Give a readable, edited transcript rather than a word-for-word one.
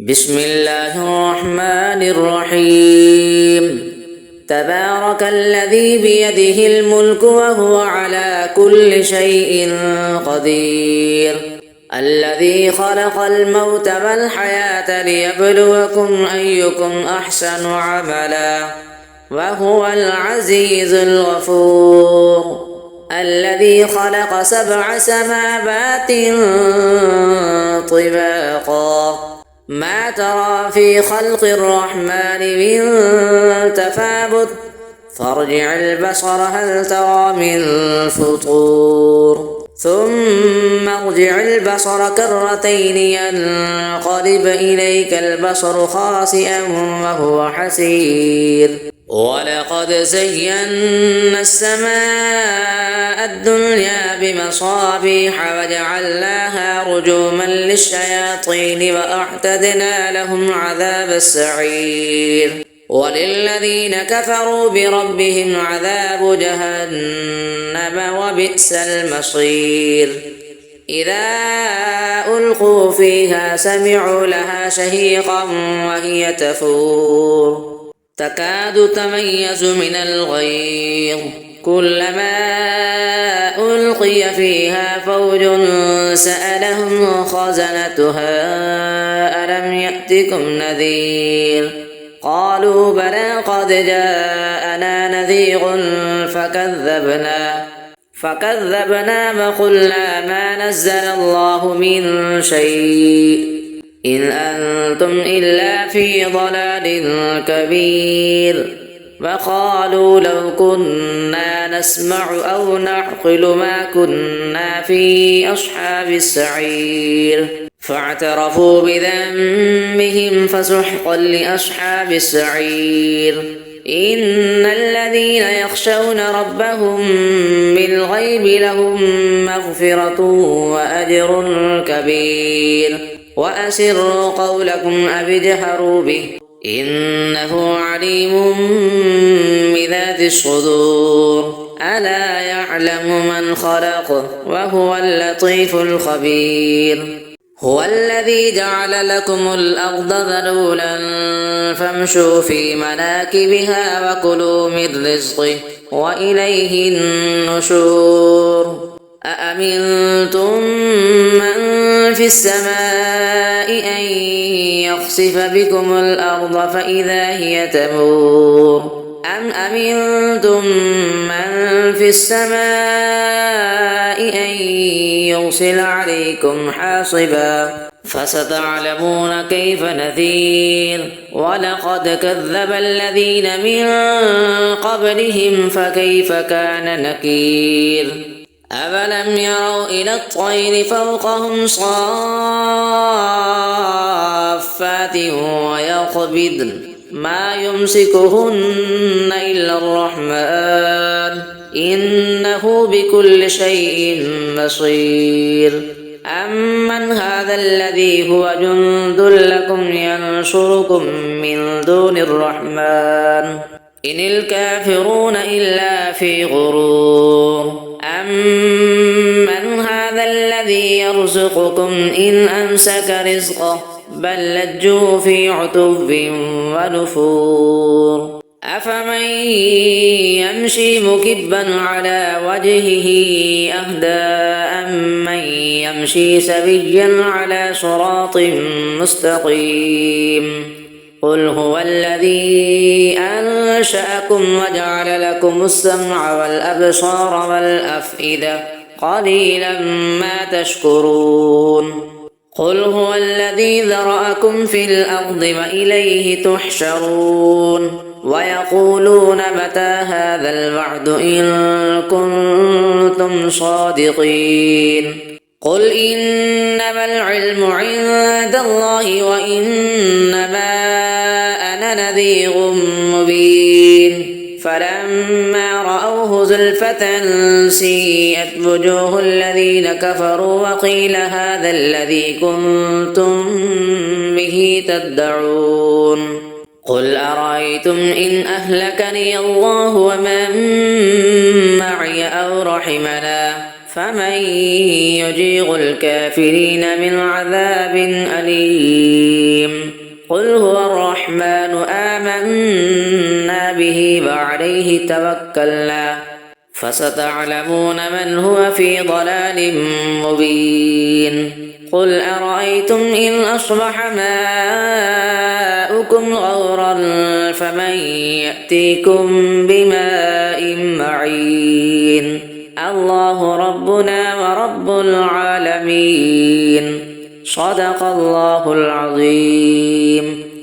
بسم الله الرحمن الرحيم تبارك الذي بيده الملك وهو على كل شيء قدير الذي خلق الموت والحياة ليبلوكم أيكم أحسن عملا وهو العزيز الغفور الذي خلق 7 سماوات طباقا ما ترى في خلق الرحمن من تفاوت فارجع البصر هل ترى من فطور ثم ارجع البصر كرتين ينقلب إليك البصر خاسئا وهو حسير ولقد زينا السماء الدنيا بمصابيح وجعلناها رجوما للشياطين وأعتدنا لهم عذاب السعير وللذين كفروا بربهم عذاب جهنم وبئس المصير إذا ألقوا فيها سمعوا لها شهيقا وهي تفور تكاد تميز من الغيظ كلما ألقي فيها فوج سألهم خزنتها ألم يأتكم نذير قالوا بلى قد جاءنا نذير فكذبنا وقلنا ما نزل الله من شيء إن أنتم إلا في ضلال كبير وقالوا لو كنا نسمع أو نعقل ما كنا في أصحاب السعير فاعترفوا بذنبهم فسحقا لأصحاب السعير إن الذين يخشون ربهم بالغيب لهم مغفرة وأجر كبير وأسروا قولكم أو اجهروا به إنه عليم بذات الصدور ألا يعلم من خلق وهو اللطيف الخبير هو الذي جعل لكم الأرض ذلولا فامشوا في مناكبها وكلوا من رزقه وإليه النشور أأمنتم من في السماء أن يخسف بكم الأرض فإذا هي تمور أم أمنتم من في السماء أن يرسل عليكم حاصبا فستعلمون كيف نذير ولقد كذب الذين من قبلهم فكيف كان نكير أفلم يروا إلى الطير فوقهم صافات ويقبضن ما يمسكهن إلا الرحمن إنه بكل شيء بصير أمن هذا الذي هو جند لكم ينصركم من دون الرحمن إن الكافرون إلا في غرور أمن هذا الذي يرزقكم إن أمسك رزقه بل لجوا في عتب ونفور أفمن يمشي مكبا على وجهه أهدى أمن يمشي سويا على صراط مستقيم قل هو الذي أنشأكم وجعل لكم السمع والأبصار والأفئدة قليلا ما تشكرون قل هو الذي ذرأكم في الأرض وإليه تحشرون ويقولون متى هذا الوعد إن كنتم صادقين قل إنما العلم عند الله وإنما أنا نذير مبين فلما رأوه زلفة سيئت وجوه الذين كفروا وقيل هذا الذي كنتم به تدعون قل أرأيتم إن أهلكني الله ومن معي أو رحمنا فمن يجير الكافرين من عذاب أليم توكلنا فستعلمون من هو في ضلال مبين قل أرأيتم إن أصبح ماؤكم غورا فمن يأتيكم بماء معين الله ربنا ورب العالمين صدق الله العظيم.